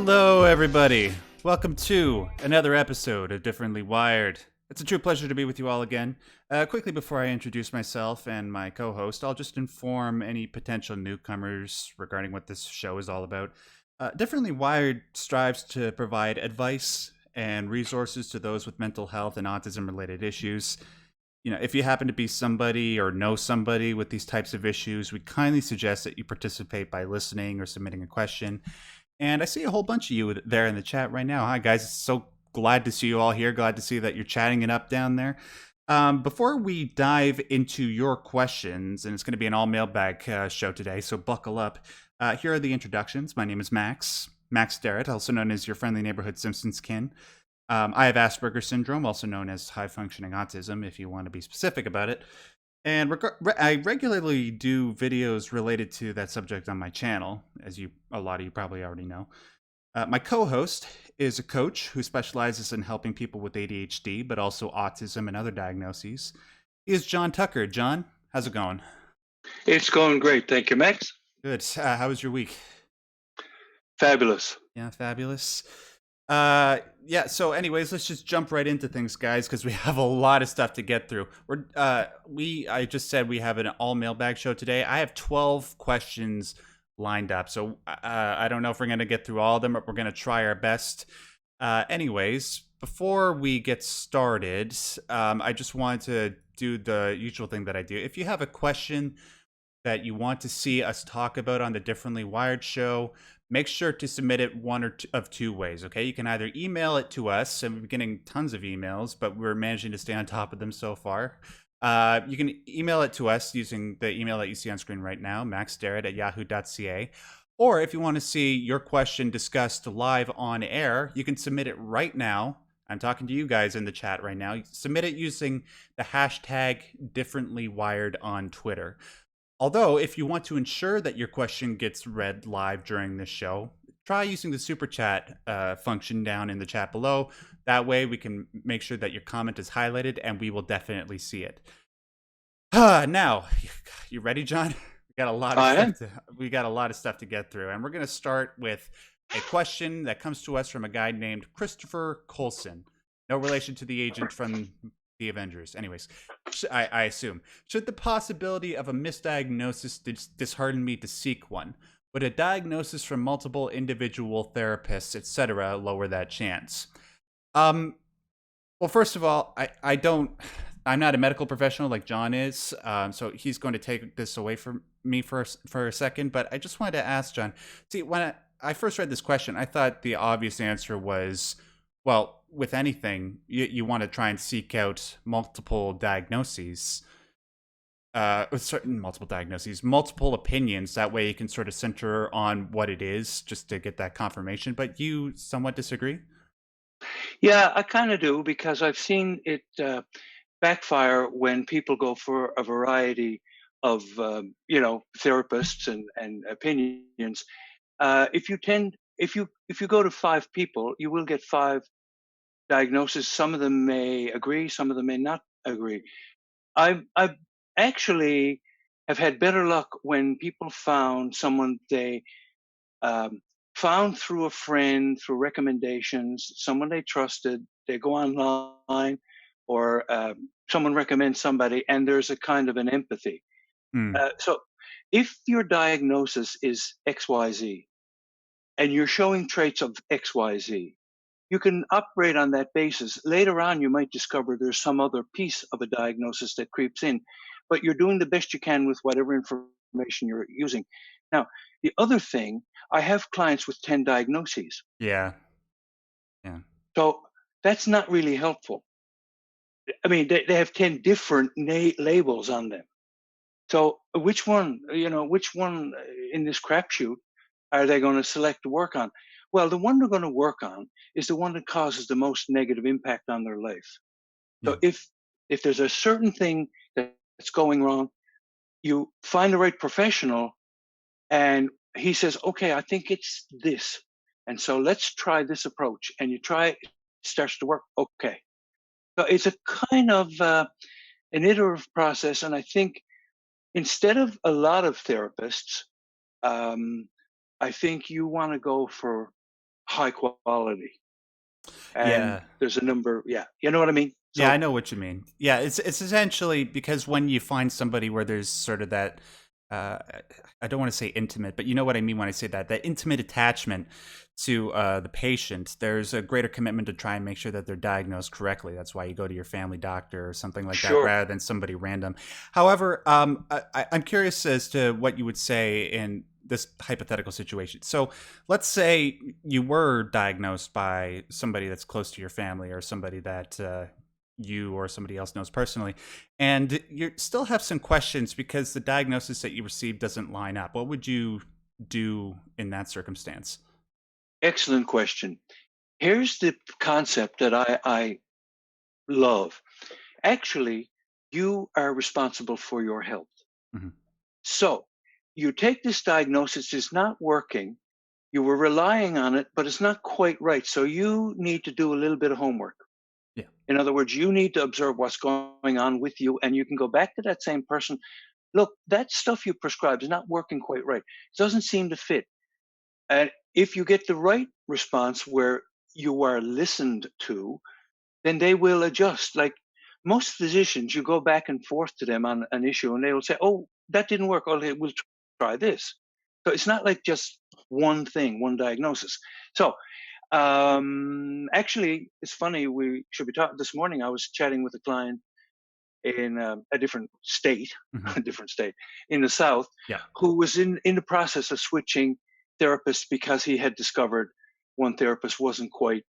Hello, everybody. Welcome to another episode of Differently Wired. It's a true pleasure to be with you all again. Quickly before I introduce myself and my co-host, I'll just inform any potential newcomers regarding what this show is all about. Differently Wired strives to provide advice and resources to those with mental health and autism-related issues. If you happen to be somebody or know somebody with these types of issues, we kindly suggest that you participate by listening or submitting a question. And I see a whole bunch of you there in the chat right now. Hi, guys. So glad to see you all here. Glad to see that you're chatting it up down there. Before we dive into your questions, and it's going to be an all mailbag show today, so buckle up. Here are the introductions. My name is Max Derrat, also known as your friendly neighborhood Simpsons kin. I have Asperger syndrome, also known as high-functioning autism, if you want to be specific about it. And I regularly do videos related to that subject on my channel, as a lot of you probably already know. My co-host is a coach who specializes in helping people with ADHD, but also autism and other diagnoses. He is John Tucker. John, how's it going? It's going great. Thank you, Max. Good. How was your week? Fabulous. Yeah, fabulous. So anyways, let's just jump right into things, guys, because we have a lot of stuff to get through. I just said we have an all mailbag show today. I have 12 questions lined up, so I don't know if we're going to get through all of them, but we're going to try our best. Anyways, before we get started, I just wanted to do the usual thing that I do. If you have a question that you want to see us talk about on the Differently Wired show, make sure to submit it one of two ways, okay? You can either email it to us, and we're getting tons of emails, but we're managing to stay on top of them so far. You can email it to us using the email that you see on screen right now, maxderrat@yahoo.ca. Or if you want to see your question discussed live on air, you can submit it right now. I'm talking to you guys in the chat right now. Submit it using the hashtag #DifferentlyWired on Twitter. Although, if you want to ensure that your question gets read live during this show, try using the super chat function down in the chat below. That way we can make sure that your comment is highlighted and we will definitely see it. Now, you ready, John? We got a lot of stuff to get through, and we're going to start with a question that comes to us from a guy named Christopher Coulson. No relation to the agent from the Avengers. Anyways, I assume. Should the possibility of a misdiagnosis dishearten me to seek one? Would a diagnosis from multiple individual therapists, etc., lower that chance? Well, first of all, I'm not a medical professional like John is, so he's going to take this away from me for a second. But I just wanted to ask John. See, when I first read this question, I thought the obvious answer was, well, with anything, you want to try and seek out multiple diagnoses, multiple opinions. That way you can sort of center on what it is just to get that confirmation. But you somewhat disagree? Yeah, I kind of do, because I've seen it backfire when people go for a variety of, therapists and opinions. If you go to 5 people, you will get 5 diagnoses. Some of them may agree, some of them may not agree. I've actually have had better luck when people found someone they found through a friend, through recommendations, someone they trusted. They go online, or someone recommends somebody, and there's a kind of an empathy. So if your diagnosis is XYZ and you're showing traits of XYZ, you can operate on that basis. Later on, you might discover there's some other piece of a diagnosis that creeps in, but you're doing the best you can with whatever information you're using. Now, the other thing, I have clients with 10 diagnoses. Yeah. So that's not really helpful. I mean, they have 10 different labels on them. So which one in this crapshoot are they going to select to work on? Well, the one they're going to work on is the one that causes the most negative impact on their life. So if there's a certain thing that's going wrong, you find the right professional, and he says, okay, I think it's this. And so let's try this approach. And you try it, starts to work. Okay. So it's a kind of an iterative process. And I think instead of a lot of therapists, I think you want to go for high quality. And Yeah. there's a number, yeah, you know what I mean? Yeah, I So know what you mean. Yeah, it's essentially because when you find somebody where there's sort of that, uh, I don't want to say intimate, but you know what I mean when I say that, that intimate attachment to the patient, there's a greater commitment to try and make sure that they're diagnosed correctly. That's why you go to your family doctor or something like that sure. rather than somebody random. However, I'm curious as to what you would say in this hypothetical situation. So let's say you were diagnosed by somebody that's close to your family or somebody that you or somebody else knows personally, and you still have some questions because the diagnosis that you received doesn't line up. What would you do in that circumstance? Excellent question. Here's the concept that I love. Actually, you are responsible for your health. Hmm. So you take this diagnosis, is not working. You were relying on it, but it's not quite right. So you need to do a little bit of homework. Yeah. In other words, you need to observe what's going on with you, and you can go back to that same person. Look, that stuff you prescribed is not working quite right. It doesn't seem to fit. And if you get the right response where you are listened to, then they will adjust. Like most physicians, you go back and forth to them on an issue, and they will say, "Oh, that didn't work. Okay, we'll try this." So it's not like just one thing, one diagnosis. So actually, it's funny. We should be talking this morning. I was chatting with a client in a different state, Hmm. a different state in the South, Yeah. who was in the process of switching therapists because he had discovered one therapist wasn't quite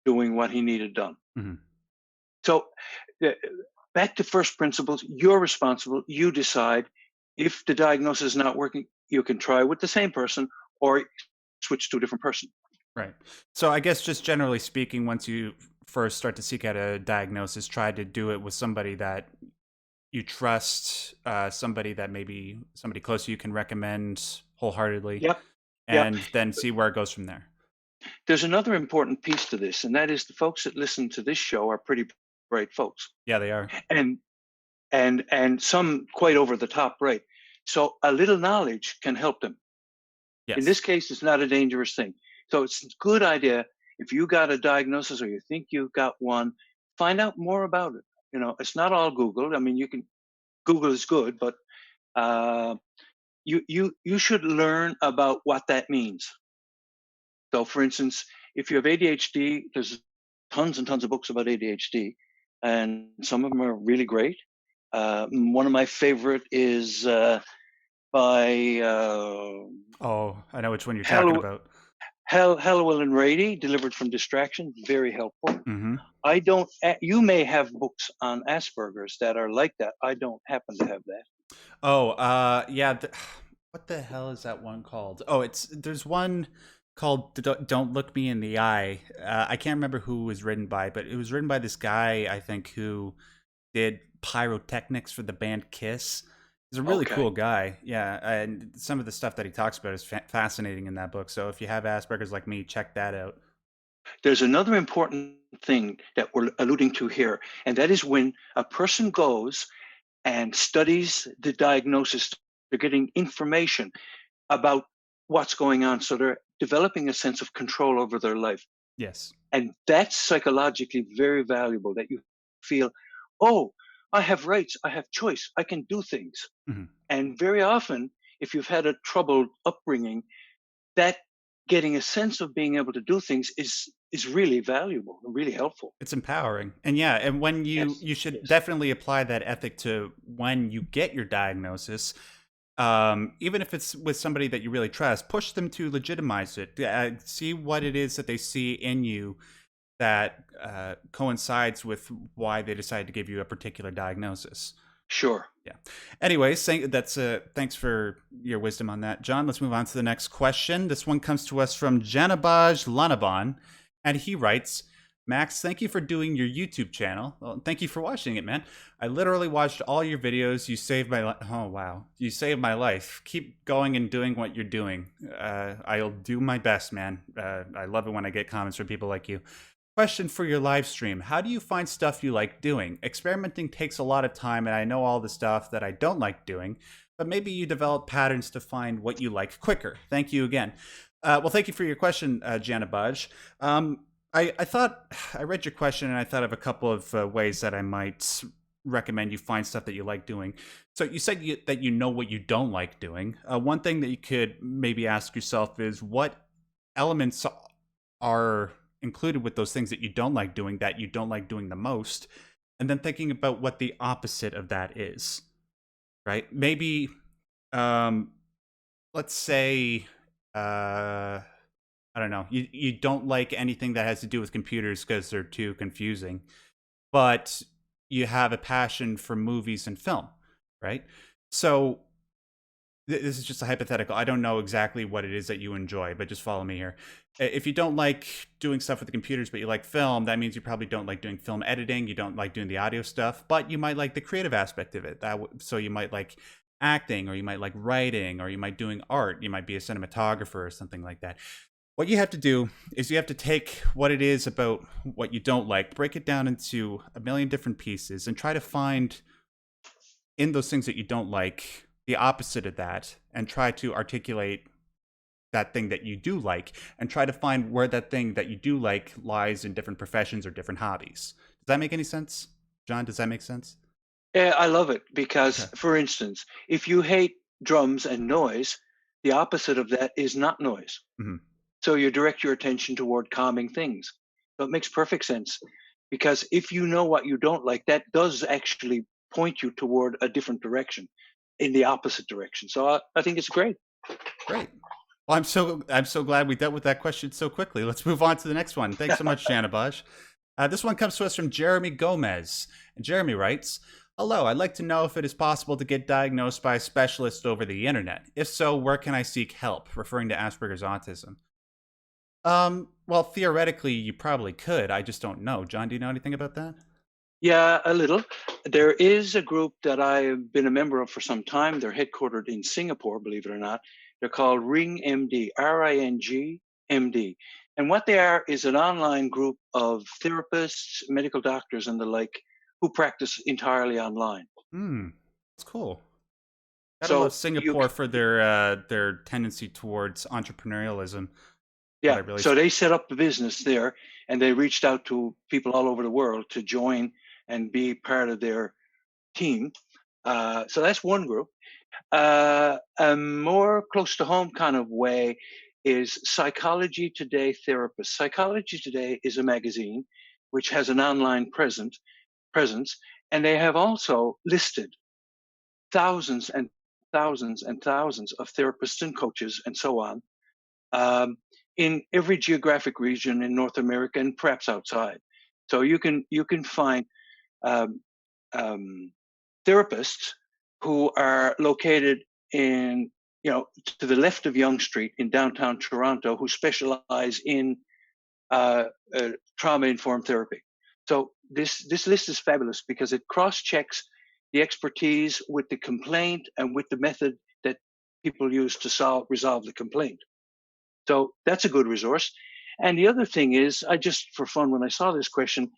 doing what he needed done. Hmm. So uh, back to first principles, you're responsible. You decide if the diagnosis is not working, you can try with the same person or switch to a different person. Right. So I guess just generally speaking, once you first start to seek out a diagnosis, try to do it with somebody that you trust, somebody that maybe somebody close to you can recommend wholeheartedly, Yep. Yep. and then see where it goes from there. There's another important piece to this, and that is the folks that listen to this show are pretty bright folks, Yeah, they are. and and some quite over the top bright. So a little knowledge can help them. In Yes. this case, it's not a dangerous thing. So it's a good idea if you got a diagnosis or you think you got one, find out more about it. You know, it's not all Google. I mean, you can Google is good, but uh, you should learn about what that means. So, for instance, if you have ADHD, there's tons and tons of books about ADHD, and some of them are really great. One of my favorite is by Oh, I know which one you're talking Hall- about. Hallowell and Rady, Delivered from Distraction. Very helpful. Hmm. I don't. You may have books on Asperger's that are like that. I don't happen to have that. Oh, yeah. What the hell is that one called? Oh, there's one called "Don't Look Me in the Eye." I can't remember who it was written by, but it was written by this guy I think who did pyrotechnics for the band Kiss. He's a really Okay. cool guy. Yeah, and some of the stuff that he talks about is fascinating in that book. So if you have Asperger's like me, check that out. There's another important thing that we're alluding to here, and that is when a person goes and studies the diagnosis, they're getting information about what's going on. So they're developing a sense of control over their life. Yes. And that's psychologically very valuable that you feel, oh, I have rights, I have choice, I can do things. Hmm. And very often, if you've had a troubled upbringing, that getting a sense of being able to do things is really valuable and really helpful. It's empowering. And yeah, and when Yes, you should yes, definitely apply that ethic to when you get your diagnosis. Even if it's with somebody that you really trust, push them to legitimize it. See what it is that they see in you that coincides with why they decided to give you a particular diagnosis. sure. Yeah. Anyways, thanks for your wisdom on that, John. Let's move on to the next question. This one comes to us from Janabaj Lanaban, and he writes, Max, thank you for doing your YouTube channel. Well, thank you for watching it, man. I literally watched all your videos. You saved my life. Oh, wow. You saved my life. Keep going and doing what you're doing. I'll do my best, man. I love it when I get comments from people like you. Question for your live stream. How do you find stuff you like doing? Experimenting takes a lot of time, and I know all the stuff that I don't like doing, but maybe you develop patterns to find what you like quicker. Thank you again. Well, thank you for your question, Jana Budge. I thought I read your question and I thought of a couple of ways that I might recommend you find stuff that you like doing. So you said that you know what you don't like doing. One thing that you could maybe ask yourself is what elements are included with those things that you don't like doing the most, and then thinking about what the opposite of that is. Right? Maybe, um, let's say, uh, I don't know. You don't like anything that has to do with computers because they're too confusing, but you have a passion for movies and film, right? So this is just a hypothetical. I don't know exactly what it is that you enjoy, but just follow me here. If you don't like doing stuff with the computers, but you like film, that means you probably don't like doing film editing. You don't like doing the audio stuff, but you might like the creative aspect of it. So you might like acting, or you might like writing, or you might doing art. You might be a cinematographer or something like that. What you have to do is you have to take what it is about what you don't like, break it down into a million different pieces, and try to find in those things that you don't like the opposite of that, and try to articulate that thing that you do like, and try to find where that thing that you do like lies in different professions or different hobbies. Does that make any sense? John, does that make sense? Yeah, I love it because, Okay. for instance, if you hate drums and noise, the opposite of that is not noise. Hmm. So you direct your attention toward calming things. So it makes perfect sense because if you know what you don't like, that does actually point you toward a different direction in the opposite direction. So I think it's great. Great. Well, I'm so glad we dealt with that question so quickly. Let's move on to the next one. Thanks so much, Janabaj. This one comes to us from Jeremy Gomez. And Jeremy writes, "Hello, I'd like to know if it is possible to get diagnosed by a specialist over the internet. If so, where can I seek help?" Referring to Asperger's autism. Well, theoretically, you probably could. I just don't know. John, do you know anything about that? Yeah, a little. There is a group that I've been a member of for some time. They're headquartered in Singapore, believe it or not. They're called Ring MD, RING MD. And what they are is an online group of therapists, medical doctors, and the like who practice entirely online. Hmm, that's cool. Gotta love So you, Singapore for their tendency towards entrepreneurialism. That yeah, I really. so they set up the business there and they reached out to people all over the world to join and be part of their team. So that's one group. A more close to home kind of way is Psychology Today Therapist. Psychology Today is a magazine which has an online presence, and they have also listed thousands and thousands and thousands of therapists and coaches and so on, um, in every geographic region in North America and perhaps outside. So you can find um, um, therapists who are located in, to the left of Yonge Street in downtown Toronto, who specialize in uh, trauma-informed therapy. So this list is fabulous because it cross-checks the expertise with the complaint and with the method that people use to resolve the complaint. So that's a good resource. And the other thing is, I just, for fun, when I saw this question,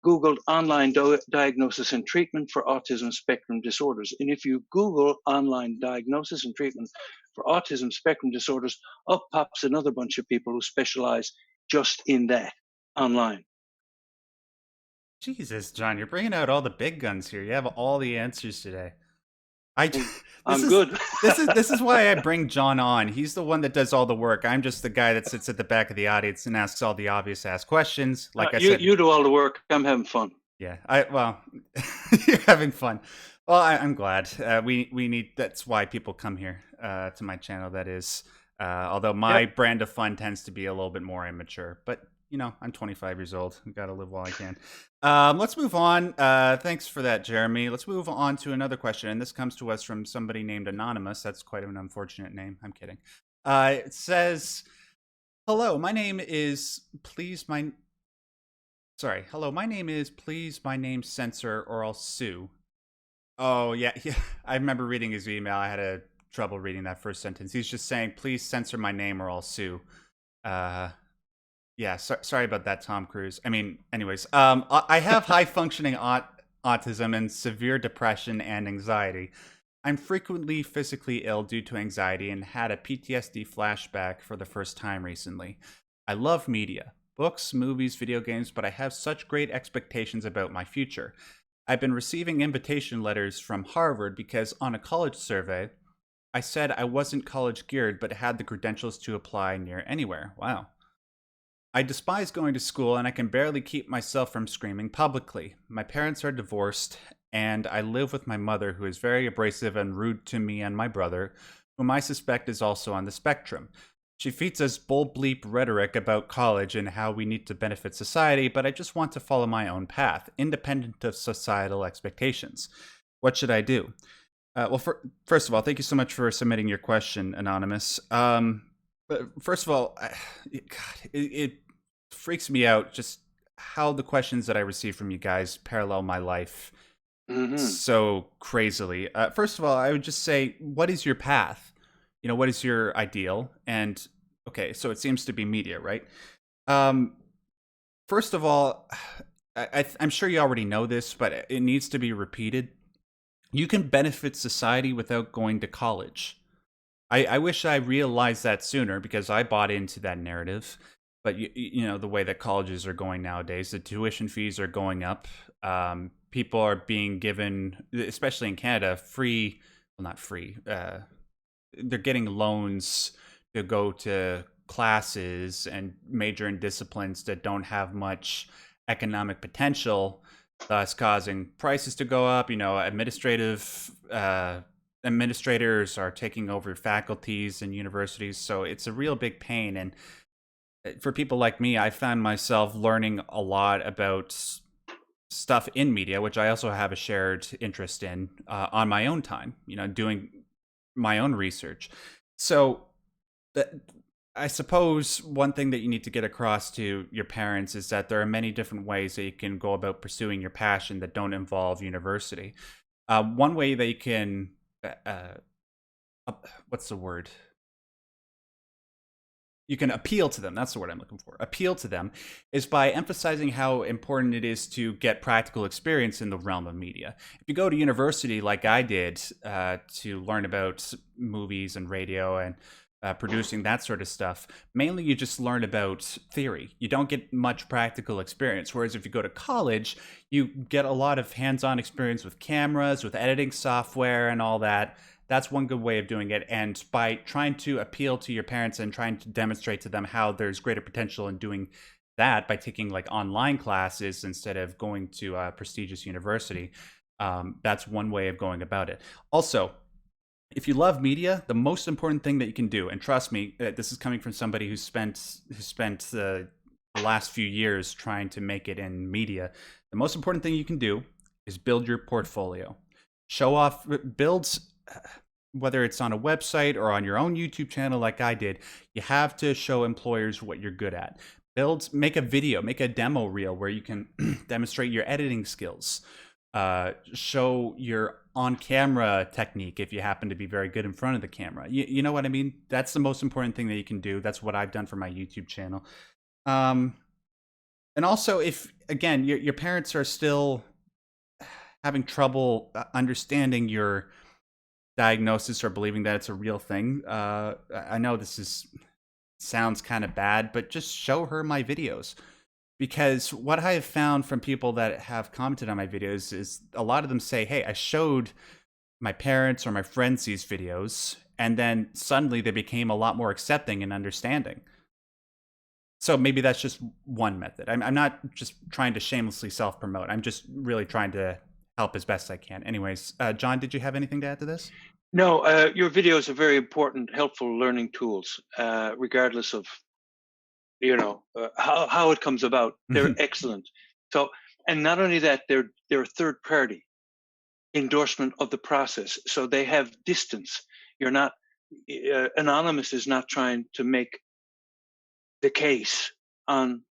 Googled online diagnosis and treatment for autism spectrum disorders. And if you Google online diagnosis and treatment for autism spectrum disorders, up pops another bunch of people who specialize just in that online. Jesus, John, you're bringing out all the big guns here. You have all the answers today. I And this I'm is good. this is why I bring John on. He's the one that does all the work. I'm just the guy that sits at the back of the audience and asks all the obvious asked questions. Like I you said, you do all the work. I'm having fun. yeah. Well, you're having fun. Well, I'm glad. We need. That's why people come here to my channel. That is, although my Yep. brand of fun tends to be a little bit more immature, but I'm 25 years old. I've got to live while I can. Let's move on. Thanks for that, Jeremy. Let's move on to another question, and this comes to us from somebody named Anonymous. That's quite an unfortunate name. I'm kidding. It says, "Hello, my name is please my sorry. Hello, my name is please my name censor or I'll sue." Oh yeah, yeah. I remember reading his email. I had a trouble reading that first sentence. He's just saying, "Please censor my name or I'll sue." Uh, yeah. Sorry about that, Tom Cruise. I mean, anyways, I have high functioning autism and severe depression and anxiety. I'm frequently physically ill due to anxiety and had a PTSD flashback for the first time recently. I love media, books, movies, video games, but I have such great expectations about my future. I've been receiving invitation letters from Harvard because on a college survey, I said I wasn't college geared but had the credentials to apply near anywhere. Wow. I despise going to school and I can barely keep myself from screaming publicly. My parents are divorced and I live with my mother, who is very abrasive and rude to me and my brother, whom I suspect is also on the spectrum. She feeds us bull bleep rhetoric about college and how we need to benefit society, but I just want to follow my own path, independent of societal expectations. What should I do? First of all, thank you so much for submitting your question, Anonymous. But first of all, God, it freaks me out just how the questions that I receive from you guys parallel my life Hmm. so crazily. First of all, I would just say, what is your path? What is your ideal? And okay, so it seems to be media, right? Um, First of all, I'm sure you already know this, but it needs to be repeated. You can benefit society without going to college. I wish I realized that sooner because I bought into that narrative. But the way that colleges are going nowadays, the tuition fees are going up. People are being given, especially in Canada, free. Well, not free. They're getting loans to go to classes and major in disciplines that don't have much economic potential, thus causing prices to go up. Administrators are taking over faculties and universities, so it's a real big pain. And for people like me, I found myself learning a lot about stuff in media, which I also have a shared interest in on my own time, doing my own research. So that, I suppose one thing that you need to get across to your parents is that there are many different ways that you can go about pursuing your passion that don't involve university. One way that you can, what's the word? You can appeal to them. That's the word I'm looking for. Appeal to them is by emphasizing how important it is to get practical experience in the realm of media. If you go to university like I did to learn about movies and radio and producing that sort of stuff, mainly you just learn about theory. You don't get much practical experience. Whereas if you go to college, you get a lot of hands-on experience with cameras, with editing software, and all that. That's one good way of doing it. And by trying to appeal to your parents and trying to demonstrate to them how there's greater potential in doing that by taking like online classes instead of going to a prestigious university, that's one way of going about it. Also, if you love media, the most important thing that you can do, and trust me, this is coming from somebody who spent the last few years trying to make it in media. The most important thing you can do is build your portfolio. Show off, build, whether it's on a website or on your own YouTube channel like I did. You have to show employers what you're good at. Make a video, make a demo reel where you can demonstrate your editing skills. Show your on-camera technique if you happen to be very good in front of the camera. You know what I mean? That's the most important thing that you can do. That's what I've done for my YouTube channel. And also, if again your parents are still having trouble understanding your diagnosis or believing that it's a real thing, I know sounds kind of bad, but just show her my videos. Because what I have found from people that have commented on my videos is a lot of them say, hey, I showed my parents or my friends these videos, and then suddenly they became a lot more accepting and understanding. So maybe that's just one method. I'm not just trying to shamelessly self-promote. I'm just really trying to help as best I can. Anyways, John, did you have anything to add to this? No, your videos are very important, helpful learning tools, regardless of how it comes about. They're excellent. So, and not only that, they're third party endorsement of the process. So they have distance. You're not Anonymous is not trying to make the case on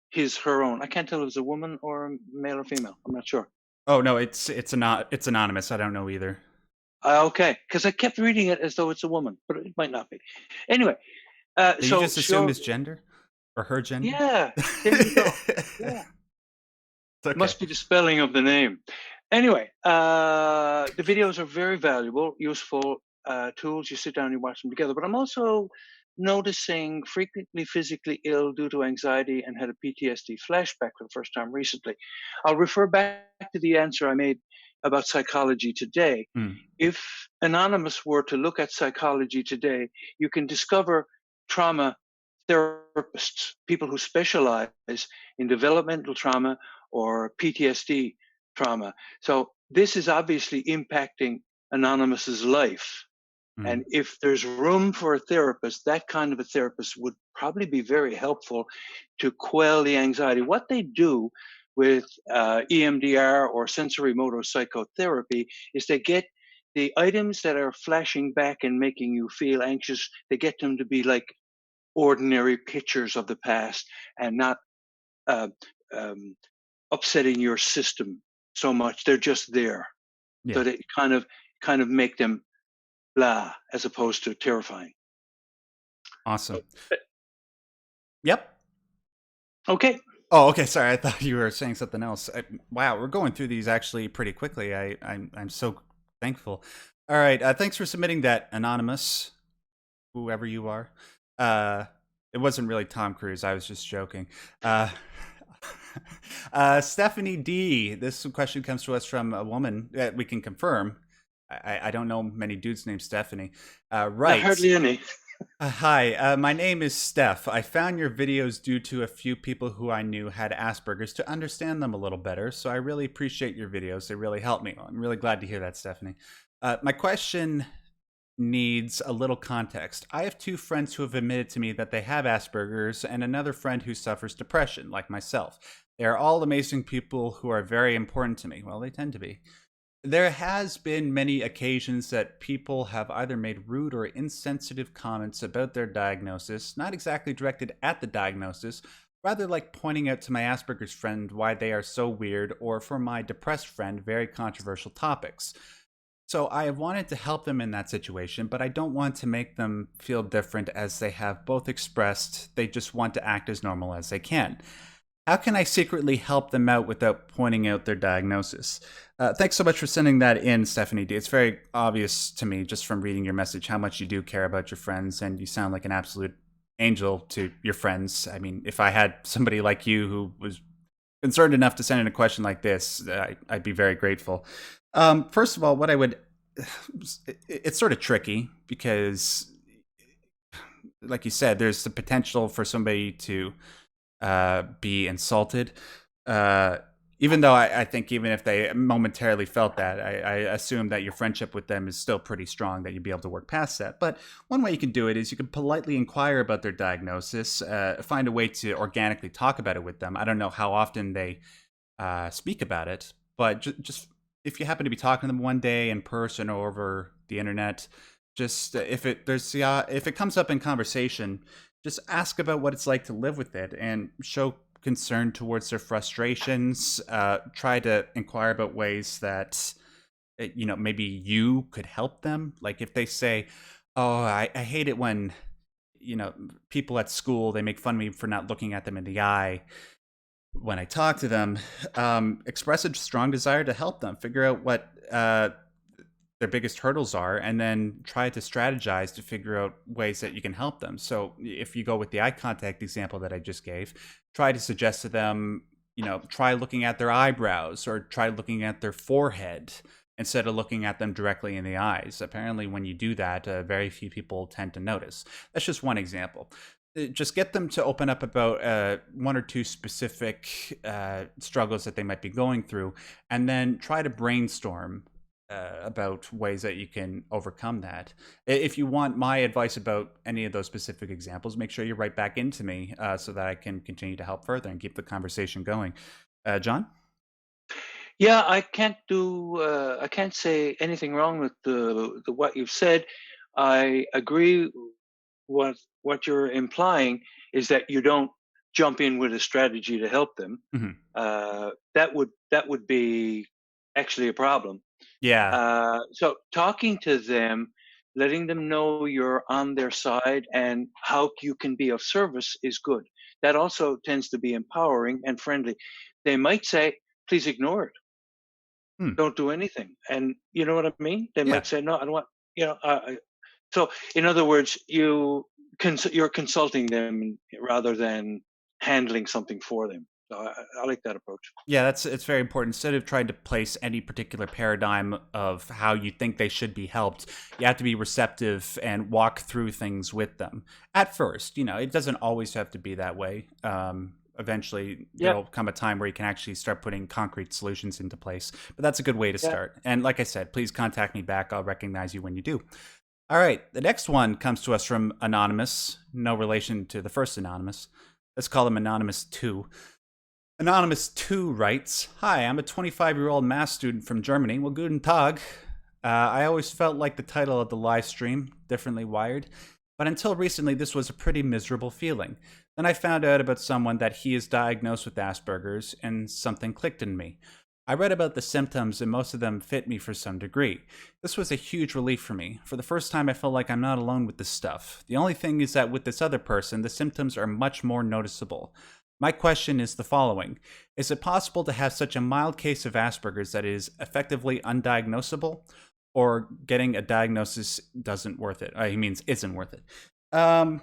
her own. I can't tell if it's a woman or a male or female. I'm not sure. Oh no, it's anonymous. I don't know either. Okay, because I kept reading it as though it's a woman, but it might not be. Anyway, Did you so just assume sure, his gender or her gender? yeah, there you go. Yeah, It's okay. must be the spelling of the name. Anyway, the videos are very valuable, useful tools. You sit down, you watch them together. But I'm also noticing frequently physically ill due to anxiety and had a PTSD flashback for the first time recently. I'll refer back to the answer I made about psychology today. Mm, If Anonymous were to look at psychology today, you can discover trauma therapists, people who specialize in developmental trauma or PTSD trauma. So this is obviously impacting Anonymous's life. mm, And if there's room for a therapist, that kind of a therapist would probably be very helpful to quell the anxiety. What they do with EMDR or sensory motor psychotherapy is they get the items that are flashing back and making you feel anxious, they get them to be like ordinary pictures of the past and not uh, um, upsetting your system so much. They're just there. yeah. So they kind of make them blah as opposed to terrifying. Awesome. Yep. Okay. Oh, okay. Sorry, I thought you were saying something else. Wow, we're going through these actually pretty quickly. I'm so thankful. All right. Thanks for submitting that, anonymous, whoever you are. Uh, it wasn't really Tom Cruise. I was just joking. Uh, Stephanie D. This question comes to us from a woman that we can confirm. I don't know many dudes named Stephanie. Writes, Hardly any. Hi, my name is Steph. I found your videos due to a few people who I knew had Asperger's to understand them a little better, so I really appreciate your videos. They really helped me. I'm really glad to hear that, Stephanie. My question needs a little context. I have two friends who have admitted to me that they have Asperger's and another friend who suffers depression, like myself. They are all amazing people who are very important to me. Well, they tend to be. There has been many occasions that people have either made rude or insensitive comments about their diagnosis, not exactly directed at the diagnosis, rather like pointing out to my Asperger's friend why they are so weird, or for my depressed friend, very controversial topics. So I have wanted to help them in that situation, but I don't want to make them feel different as they have both expressed they just want to act as normal as they can. How can I secretly help them out without pointing out their diagnosis? Thanks so much for sending that in, Stephanie D. It's very obvious to me just from reading your message how much you do care about your friends, and you sound like an absolute angel to your friends. I mean, if I had somebody like you who was concerned enough to send in a question like this, I'd be very grateful. First of all, what I would, it's sort of tricky because, like you said, there's the potential for somebody to be insulted. Uh, Even though I think even if they momentarily felt that, I assume that your friendship with them is still pretty strong, that you'd be able to work past that. But one way you can do it is you can politely inquire about their diagnosis, find a way to organically talk about it with them. I don't know how often they speak about it, but just if you happen to be talking to them one day in person or over the internet, just if it comes up in conversation, just ask about what it's like to live with it and show concern towards their frustrations. Try to inquire about ways that maybe you could help them. Like if they say, "Oh, I hate it when people at school they make fun of me for not looking at them in the eye when I talk to them," express a strong desire to help them. Figure out what their biggest hurdles are, and then try to strategize to figure out ways that you can help them. So if you go with the eye contact example that I just gave, try to suggest to them, try looking at their eyebrows or try looking at their forehead instead of looking at them directly in the eyes. Apparently, when you do that, very few people tend to notice. That's just one example. Just get them to open up about one or two specific struggles that they might be going through, and then try to brainstorm about ways that you can overcome that. If you want my advice about any of those specific examples, make sure you write back into me so that I can continue to help further and keep the conversation going. John? Yeah, I can't do. I can't say anything wrong with the what you've said. I agree. What you're implying is that you don't jump in with a strategy to help them. Hmm. That would be actually a problem. Yeah. So talking to them, letting them know you're on their side and how you can be of service is good. That also tends to be empowering and friendly. They might say, "Please ignore it." Hmm. don't do anything. And you know what I mean? They Yeah. might say, no, I don't want, you know, so in other words, you're consulting them rather than handling something for them. So I like that approach. Yeah, it's very important. Instead of trying to place any particular paradigm of how you think they should be helped, you have to be receptive and walk through things with them. At first, it doesn't always have to be that way. Eventually, Yeah, there'll come a time where you can actually start putting concrete solutions into place. But that's a good way to yeah. start. And like I said, please contact me back. I'll recognize you when you do. All right, the next one comes to us from Anonymous. No relation to the first Anonymous. Let's call him Anonymous 2. Anonymous 2 writes, Hi, I'm a 25-year-old math student from Germany. Well, guten Tag. I always felt like the title of the live stream, Differently Wired, but until recently, this was a pretty miserable feeling. Then I found out about someone that he is diagnosed with Asperger's, and something clicked in me. I read about the symptoms, and most of them fit me for some degree. This was a huge relief for me. For the first time, I felt like I'm not alone with this stuff. The only thing is that with this other person, the symptoms are much more noticeable. My question is the following. Is it possible to have such a mild case of Asperger's that is effectively undiagnosable, or getting a diagnosis isn't worth it? Isn't worth it. Um,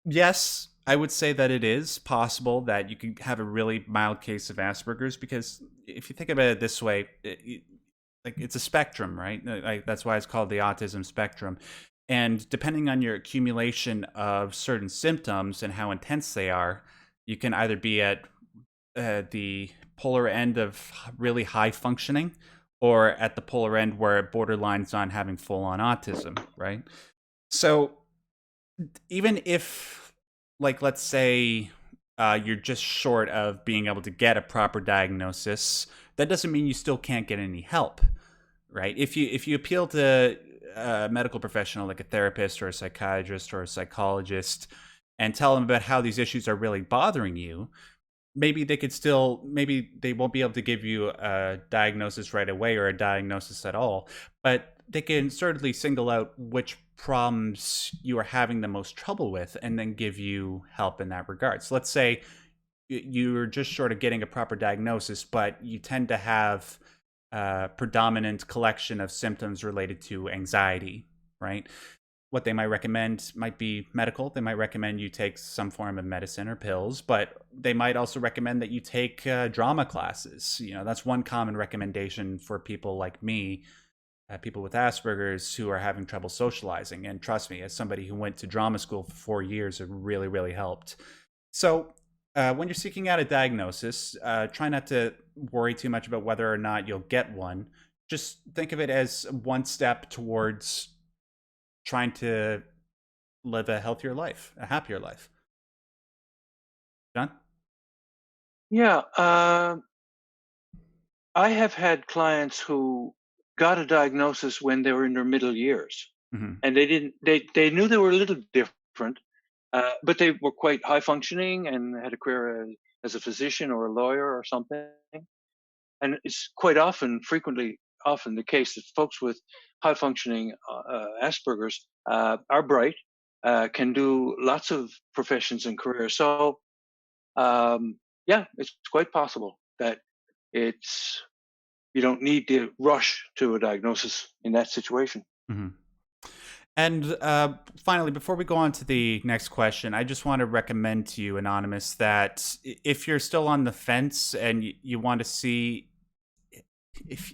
yes, I would say that it is possible that you could have a really mild case of Asperger's, because if you think about it this way, like it's a spectrum, right? That's why it's called the autism spectrum. And depending on your accumulation of certain symptoms and how intense they are, you can either be at the polar end of really high functioning, or at the polar end where it borderlines on having full on autism, right? So even if, like, let's say you're just short of being able to get a proper diagnosis, that doesn't mean you still can't get any help, right? If you appeal to a medical professional like a therapist or a psychiatrist or a psychologist and tell them about how these issues are really bothering you, maybe they won't be able to give you a diagnosis right away or a diagnosis at all, but they can certainly single out which problems you are having the most trouble with and then give you help in that regard. So let's say you're just short of getting a proper diagnosis, but you tend to have a predominant collection of symptoms related to anxiety, right? What they might recommend might be medical. They might recommend you take some form of medicine or pills, but they might also recommend that you take drama classes. That's one common recommendation for people like me, people with Asperger's who are having trouble socializing. And trust me, as somebody who went to drama school for 4 years, it really, really helped. So, when you're seeking out a diagnosis, try not to worry too much about whether or not you'll get one. Just think of it as one step towards trying to live a healthier life, a happier life. John? Yeah. I have had clients who got a diagnosis when they were in their middle years, Hmm. and they knew they were a little different, but they were quite high functioning and had a career as a physician or a lawyer or something. And it's quite often the case that folks with high functioning Asperger's are bright, can do lots of professions and careers. So yeah, it's quite possible that it's you don't need to rush to a diagnosis in that situation. Hmm. And finally, before we go on to the next question, I just want to recommend to you, Anonymous, that if you're still on the fence and you want to see if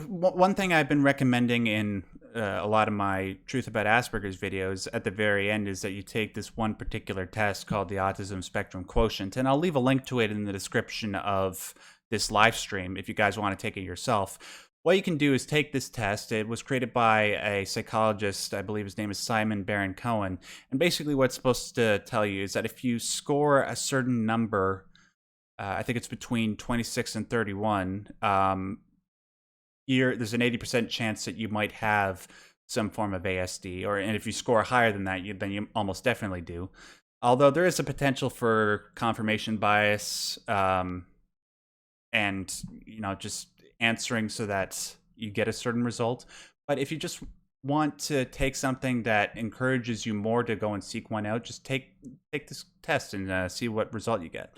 one thing I've been recommending in a lot of my Truth About Asperger's videos at the very end is that you take this one particular test called the Autism Spectrum Quotient. And I'll leave a link to it in the description of this live stream if you guys want to take it yourself. What you can do is take this test. It was created by a psychologist, I believe his name is Simon Baron Cohen. And basically, what it's supposed to tell you is that if you score a certain number, I think it's between 26 and 31, there's an 80% chance that you might have some form of ASD, and if you score higher than that, then you almost definitely do. Although there is a potential for confirmation bias, and just answering so that you get a certain result. But if you just want to take something that encourages you more to go and seek one out, just take this test and see what result you get.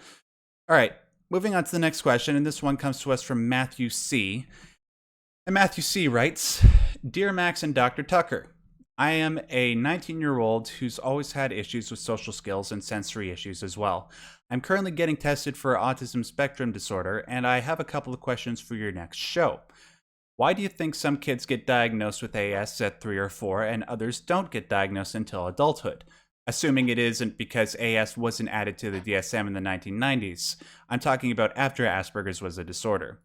All right. moving on to the next question, and this one comes to us from Matthew C. And Matthew C. writes, Dear Max and Dr. Tucker, I am a 19-year-old who's always had issues with social skills and sensory issues as well. I'm currently getting tested for autism spectrum disorder, and I have a couple of questions for your next show. Why do you think some kids get diagnosed with AS at 3 or 4 and others don't get diagnosed until adulthood? Assuming it isn't because AS wasn't added to the DSM in the 1990s. I'm talking about after Asperger's was a disorder.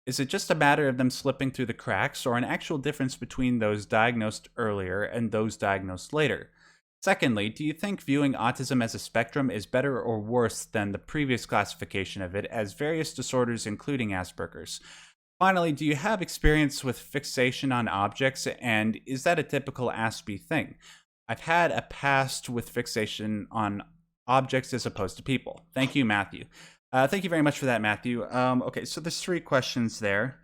Is it just a matter of them slipping through the cracks, or an actual difference between those diagnosed earlier and those diagnosed later? Secondly, do you think viewing autism as a spectrum is better or worse than the previous classification of it as various disorders including Asperger's? Finally, do you have experience with fixation on objects, and is that a typical Aspie thing? I've had a past with fixation on objects as opposed to people. Thank you, Matthew. Thank you very much for that, Matthew. Okay, so there's 3 questions there.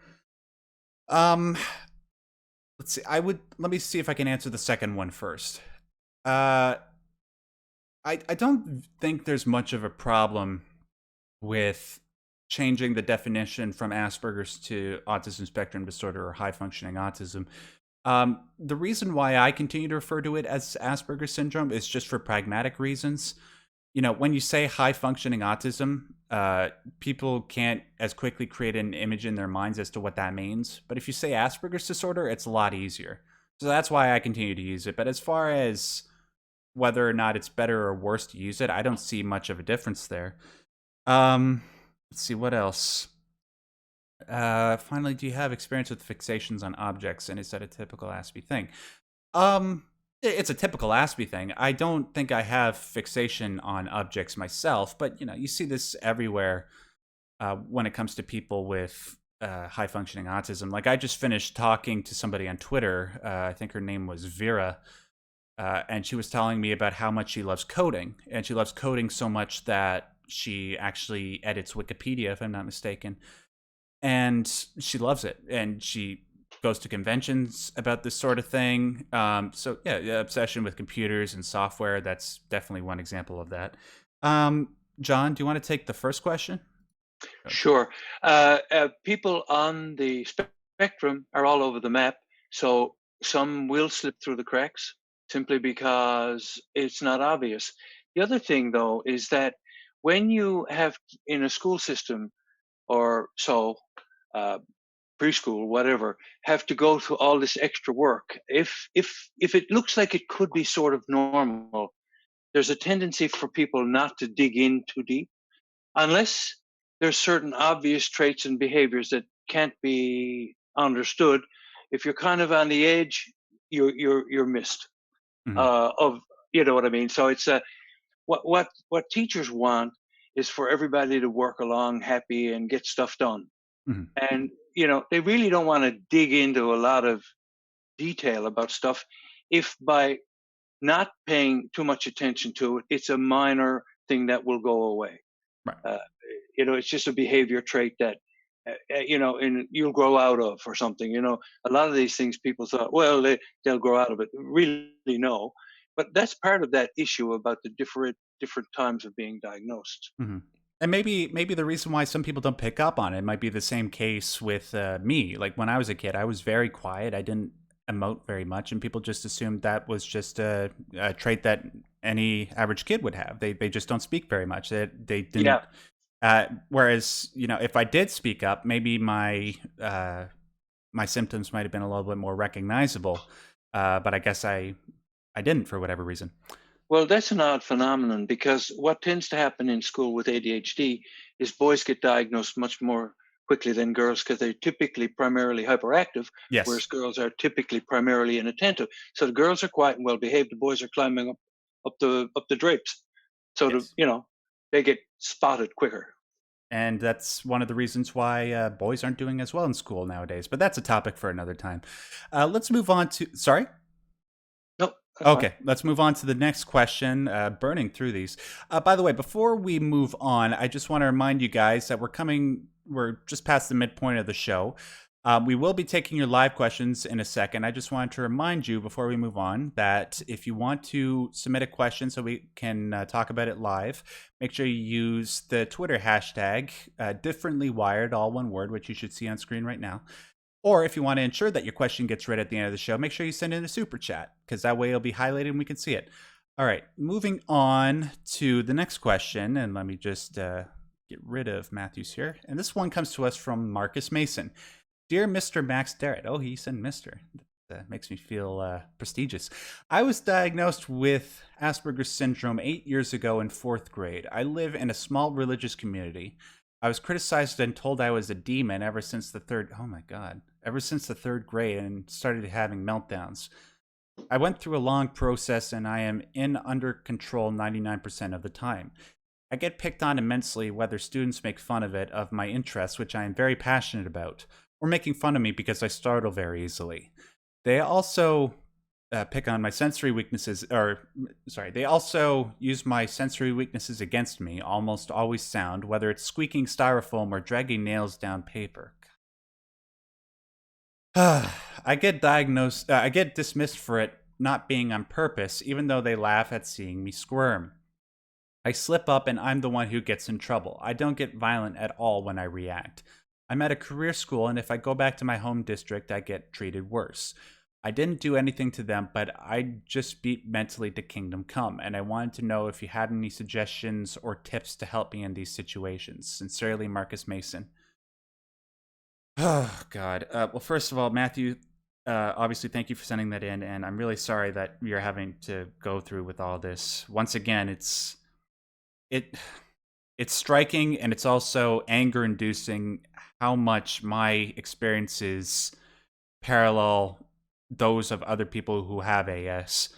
Let's see. Let me see if I can answer the second one first. I don't think there's much of a problem with changing the definition from Asperger's to autism spectrum disorder or high functioning autism. The reason why I continue to refer to it as Asperger's syndrome is just for pragmatic reasons. You know, when you say high functioning autism, people can't as quickly create an image in their minds as to what that means. But if you say Asperger's disorder, it's a lot easier. So that's why I continue to use it. But as far as whether or not it's better or worse to use it, I don't see much of a difference there. Let's see, what else? Finally, do you have experience with fixations on objects, and is that a typical Aspie thing? It's a typical Aspie thing. I don't think I have fixation on objects myself, but you know, you see this everywhere when it comes to people with high functioning autism. Like, I just finished talking to somebody on Twitter. I think her name was Vera. And she was telling me about how much she loves coding. And she loves coding so much that she actually edits Wikipedia, if I'm not mistaken. And she loves it. And she goes to conventions about this sort of thing. So, yeah, obsession with computers and software, that's definitely one example of that. John, do you want to take the first question? Sure. People on the spectrum are all over the map. So some will slip through the cracks simply because it's not obvious. The other thing, though, is that when you have in a school system or so, preschool, whatever, have to go through all this extra work, if it looks like it could be sort of normal, there's a tendency for people not to dig in too deep unless there's certain obvious traits and behaviors that can't be understood. If you're kind of on the edge, you're missed. Of, you know what I mean? So it's what teachers want is for everybody to work along happy and get stuff done. And you know, they really don't want to dig into a lot of detail about stuff if by not paying too much attention to it, it's a minor thing that will go away. Right. You know, it's just a behavior trait that you know, and you'll grow out of or something. You know, a lot of these things people thought, well, they'll grow out of it. Really, no. But that's part of that issue about the different times of being diagnosed. And maybe the reason why some people don't pick up on it might be the same case with me. Like, when I was a kid, I was very quiet. I didn't emote very much, and people just assumed that was just a trait that any average kid would have. They just don't speak very much. They didn't. Yeah. Whereas, you know, if I did speak up, maybe my symptoms might have been a little bit more recognizable. But I guess I didn't, for whatever reason. Well, that's an odd phenomenon, because what tends to happen in school with ADHD is boys get diagnosed much more quickly than girls because they're typically primarily hyperactive, Yes. whereas girls are typically primarily inattentive. So the girls are quiet and well behaved. The boys are climbing up the drapes. So Yes. you know, they get spotted quicker. And that's one of the reasons why boys aren't doing as well in school nowadays. But that's a topic for another time. Let's move on to... Sorry? No. Okay, let's move on to the next question. Burning through these. By the way, before we move on, I just want to remind you guys that we're just past the midpoint of the show. We will be taking your live questions in a second. I just wanted to remind you before we move on that if you want to submit a question so we can talk about it live, make sure you use the Twitter hashtag differently wired, all one word, which you should see on screen right now. Or if you want to ensure that your question gets read at the end of the show, make sure you send in a super chat because that way it'll be highlighted and we can see it. All right, moving on to the next question, and let me just get rid of Matthews here. And this one comes to us from Marcus Mason. Dear Mr. Max Derrat. Oh, he said Mr. That makes me feel prestigious. I was diagnosed with Asperger's syndrome 8 years ago in 4th grade. I live in a small religious community. I was criticized and told I was a demon ever since the third grade and started having meltdowns. I went through a long process and I am under control 99% of the time. I get picked on immensely whether students make fun of my interests, which I am very passionate about, or making fun of me because I startle very easily. They also pick on my sensory weaknesses, they also use my sensory weaknesses against me, almost always sound, whether it's squeaking styrofoam or dragging nails down paper. I get dismissed for it not being on purpose, even though they laugh at seeing me squirm. I slip up and I'm the one who gets in trouble. I don't get violent at all when I react. I'm at a career school, and if I go back to my home district, I get treated worse. I didn't do anything to them, but I just beat mentally to Kingdom Come, and I wanted to know if you had any suggestions or tips to help me in these situations. Sincerely, Marcus Mason. Oh, God. Well, first of all, Matthew, obviously, thank you for sending that in, and I'm really sorry that you're having to go through with all this. Once again, it's striking, and it's also anger-inducing how much my experiences parallel those of other people who have AS.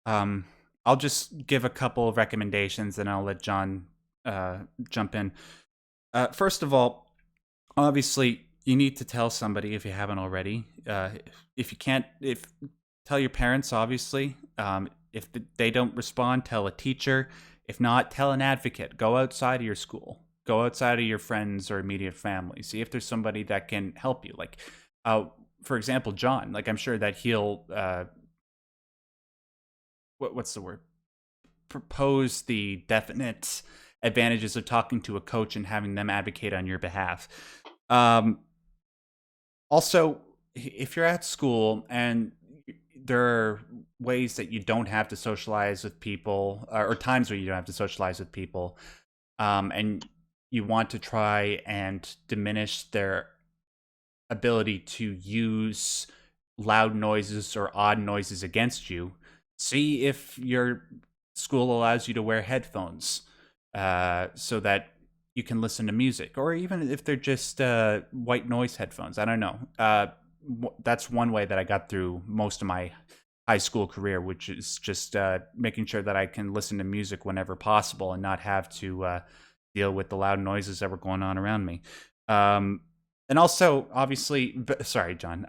I'll just give a couple of recommendations, and I'll let John jump in. First of all, obviously, you need to tell somebody if you haven't already. If you can't, tell your parents, obviously. If they don't respond, tell a teacher. If not, tell an advocate. Go outside of your school. Go outside of your friends or immediate family. See if there's somebody that can help you. Like, for example, John. Like, I'm sure that he'll what's the word? Propose the definite advantages of talking to a coach and having them advocate on your behalf. Also, if you're at school and there are ways that you don't have to socialize with people, or times where you don't have to socialize with people, and you want to try and diminish their ability to use loud noises or odd noises against you, see if your school allows you to wear headphones so that you can listen to music, or even if they're just white noise headphones. I don't know. That's one way that I got through most of my high school career, which is just making sure that I can listen to music whenever possible and not have to deal with the loud noises that were going on around me. And also, obviously, sorry, John,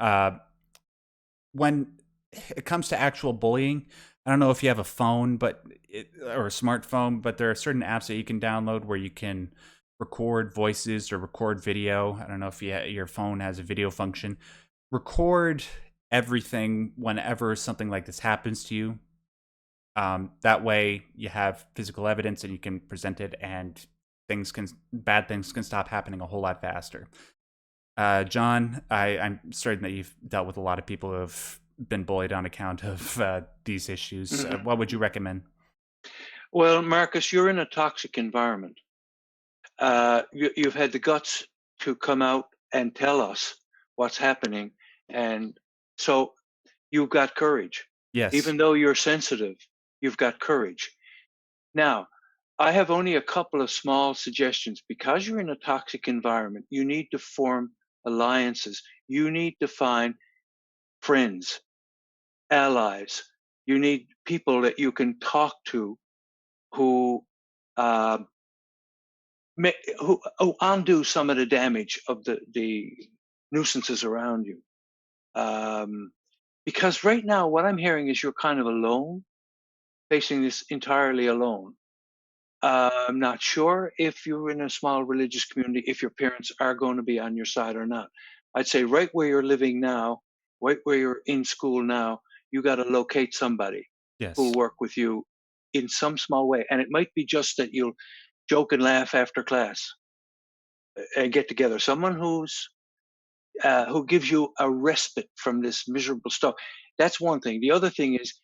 when it comes to actual bullying, I don't know if you have a phone, or a smartphone, but there are certain apps that you can download where you can record voices or record video. I don't know if your phone has a video function. Record everything whenever something like this happens to you. That way, you have physical evidence and you can present it, and bad things can stop happening a whole lot faster. John, I'm certain that you've dealt with a lot of people who have been bullied on account of these issues. Mhm. What would you recommend? Well, Marcus, you're in a toxic environment. You've had the guts to come out and tell us what's happening. And so you've got courage. Yes. Even though you're sensitive, you've got courage. Now, I have only a couple of small suggestions. Because you're in a toxic environment, you need to form alliances. You need to find friends, allies. You need people that you can talk to who uh, who undo some of the damage of the nuisances around you. Because right now, what I'm hearing is you're kind of alone, facing this entirely alone. I'm not sure if you're in a small religious community, if your parents are going to be on your side or not. I'd say right where you're living now, right where you're in school now, you got to locate somebody who'll Yes. work with you in some small way. And it might be just that you'll joke and laugh after class and get together. Someone who gives you a respite from this miserable stuff. That's one thing. The other thing is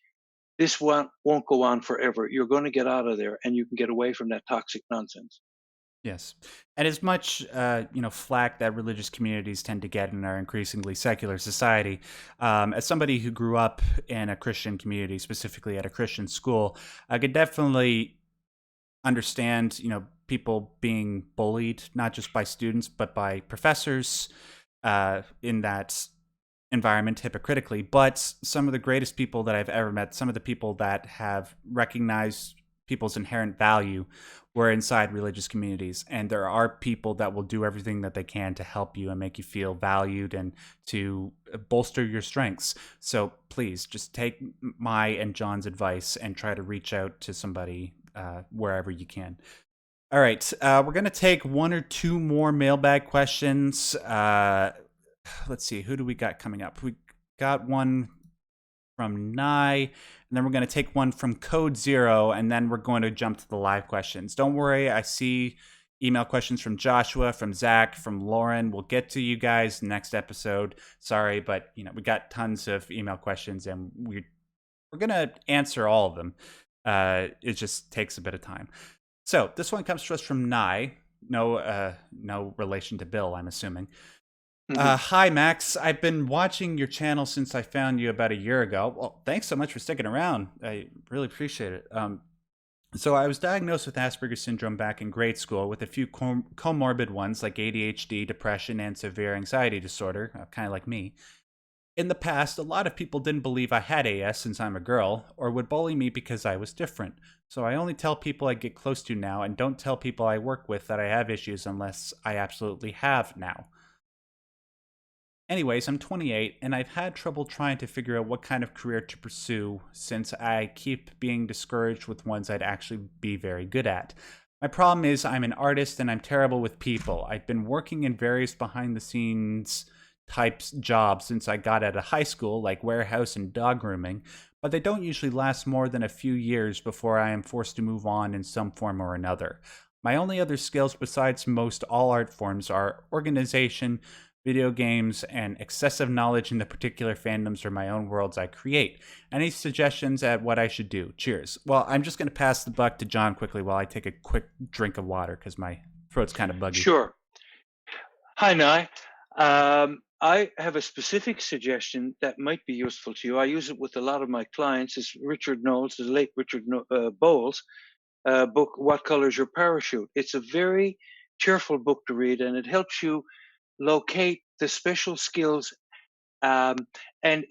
this won't go on forever. You're going to get out of there, and you can get away from that toxic nonsense. Yes. And as much, flack that religious communities tend to get in our increasingly secular society, as somebody who grew up in a Christian community, specifically at a Christian school, I could definitely understand, people being bullied, not just by students, but by professors in that environment hypocritically. But some of the greatest people that I've ever met, some of the people that have recognized people's inherent value, were inside religious communities. And there are people that will do everything that they can to help you and make you feel valued and to bolster your strengths. So please just take my and John's advice and try to reach out to somebody wherever you can. All right, we're gonna take one or two more mailbag questions. Let's see, who do we got coming up? We got one from Nye, and then we're going to take one from Code Zero, and then we're going to jump to the live questions. Don't worry, I see email questions from Joshua, from Zach, from Lauren. We'll get to you guys next episode. Sorry, but we got tons of email questions, and we're going to answer all of them. It just takes a bit of time. So this one comes to us from Nye. No relation to Bill, I'm assuming. Mhm. Hi, Max. I've been watching your channel since I found you about a year ago. Well, thanks so much for sticking around. I really appreciate it. So I was diagnosed with Asperger syndrome back in grade school with a few comorbid ones like ADHD, depression, and severe anxiety disorder, kind of like me. In the past, a lot of people didn't believe I had AS since I'm a girl, or would bully me because I was different. So I only tell people I get close to now and don't tell people I work with that I have issues unless I absolutely have now. Anyways, I'm 28 and I've had trouble trying to figure out what kind of career to pursue since I keep being discouraged with ones I'd actually be very good at. My problem is I'm an artist and I'm terrible with people. I've been working in various behind the scenes types jobs since I got out of high school, like warehouse and dog grooming, but they don't usually last more than a few years before I am forced to move on in some form or another. My only other skills besides most all art forms are organization, video games, and excessive knowledge in the particular fandoms or my own worlds I create. Any suggestions at what I should do? Cheers. Well, I'm just going to pass the buck to John quickly while I take a quick drink of water because my throat's kind of buggy. Sure. Hi, Nye. I have a specific suggestion that might be useful to you. I use it with a lot of my clients. It's Richard Knowles, the late Richard Bowles' book, What Color's Your Parachute? It's a very cheerful book to read, and it helps you locate the special skills, um, and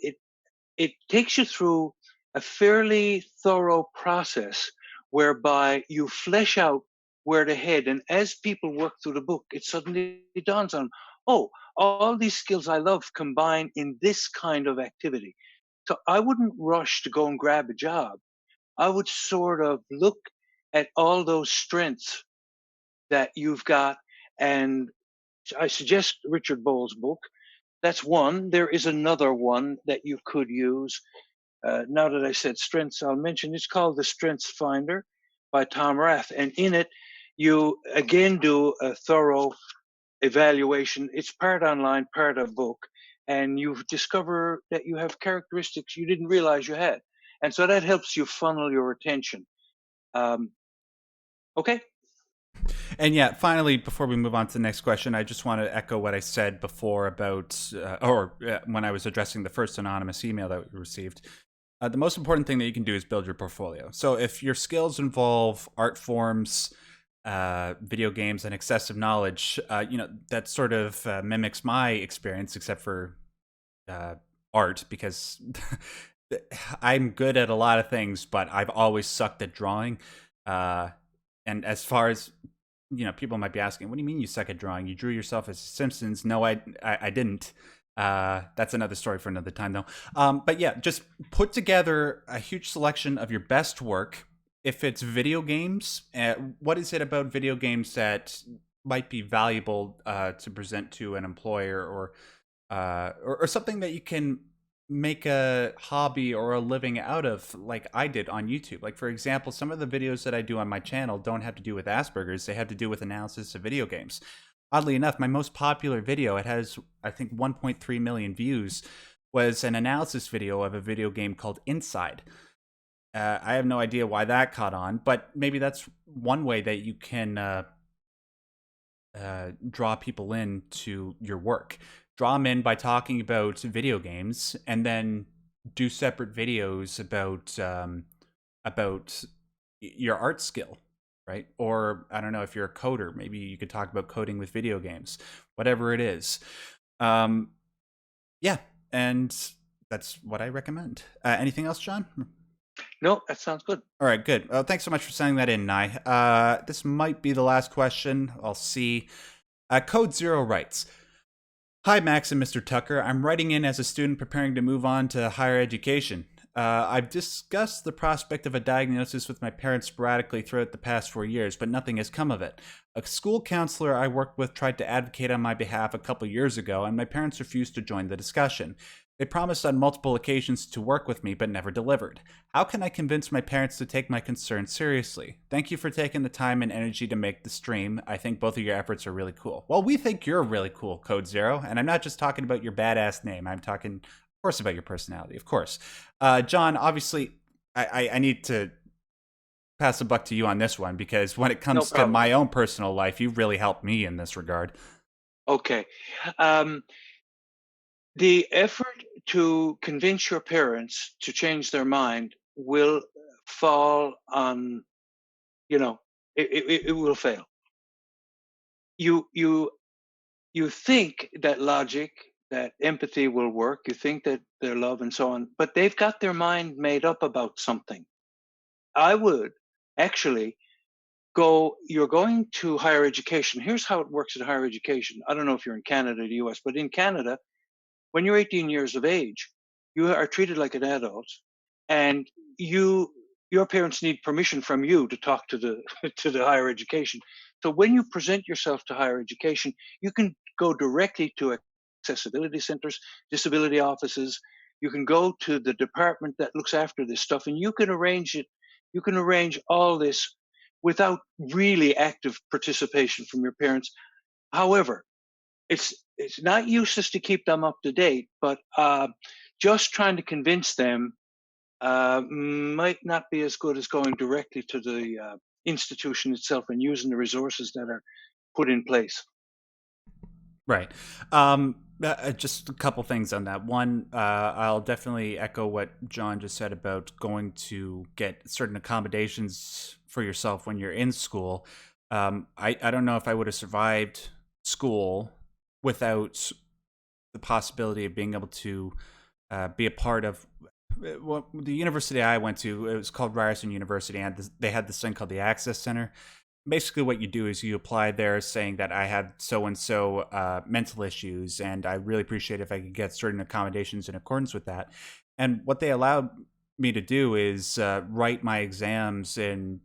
it takes you through a fairly thorough process whereby you flesh out where to head. And as people work through the book, it suddenly dawns on, oh, all these skills I love combine in this kind of activity. So I wouldn't rush to go and grab a job. I would sort of look at all those strengths that you've got. And I suggest Richard Bowles' book. That's one. There is another one that you could use. Now that I said strengths, I'll mention it's called The Strengths Finder by Tom Rath. And in it, you again do a thorough evaluation. It's part online, part a book. And you discover that you have characteristics you didn't realize you had. And so that helps you funnel your attention. Um, okay. And yeah, finally, before we move on to the next question, I just want to echo what I said before about, when I was addressing the first anonymous email that we received. The most important thing that you can do is build your portfolio. So if your skills involve art forms, video games, and excessive knowledge, that sort of mimics my experience, except for art, because I'm good at a lot of things, but I've always sucked at drawing. And as far as people might be asking, what do you mean you suck at drawing? You drew yourself as Simpsons. No, I didn't. That's another story for another time, though. But yeah, just put together a huge selection of your best work. If it's video games, what is it about video games that might be valuable to present to an employer or or something that you can make a hobby or a living out of, like I did on YouTube. Like, for example, some of the videos that I do on my channel don't have to do with Asperger's, they have to do with analysis of video games. Oddly enough, my most popular video, it has, I think, 1.3 million views, was an analysis video of a video game called Inside. I have no idea why that caught on, but maybe that's one way that you can draw people into your work. Draw them in by talking about video games, and then do separate videos about your art skill, right? Or I don't know, if you're a coder, maybe you could talk about coding with video games, whatever it is. Um, yeah, and that's what I recommend. Anything else, John? No, that sounds good. All right, good. Thanks so much for sending that in, Nye. This might be the last question. I'll see. Code Zero writes, "Hi, Max and Mr. Tucker. I'm writing in as a student preparing to move on to higher education. I've discussed the prospect of a diagnosis with my parents sporadically throughout the past 4 years, but nothing has come of it. A school counselor I worked with tried to advocate on my behalf a couple years ago, and my parents refused to join the discussion. They promised on multiple occasions to work with me, but never delivered. How can I convince my parents to take my concerns seriously? Thank you for taking the time and energy to make the stream. I think both of your efforts are really cool." Well, we think you're really cool, Code Zero, and I'm not just talking about your badass name. I'm talking, of course, about your personality, of course. John, obviously, I need to pass the buck to you on this one, because when it No comes to problem. my own personal life, you've really helped me in this regard. Okay. Um, the effort to convince your parents to change their mind will fall on, you know, it will fail. You you you think that logic, that empathy will work. You think that their love and so on, but they've got their mind made up about something. I would actually go, you're going to higher education. Here's how it works in higher education. I don't know if you're in Canada or the US, but in Canada, when you're 18 years of age, you are treated like an adult, and you your parents need permission from you to talk to the to the higher education. So when you present yourself to higher education, you can go directly to accessibility centers, disability offices. You can go to the department that looks after this stuff, and you can arrange it. You can arrange all this without really active participation from your parents. However, it's not useless to keep them up to date, but just trying to convince them might not be as good as going directly to the institution itself and using the resources that are put in place. Right. Just a couple things on that. One, I'll definitely echo what John just said about going to get certain accommodations for yourself when you're in school. I don't know if I would have survived school without the possibility of being able to be a part of, well, the university I went to. It was called Ryerson University, and they had this thing called the Access Center. Basically, what you do is you apply there saying that I had so and so mental issues, and I really appreciate if I could get certain accommodations in accordance with that. And what they allowed me to do is write my exams in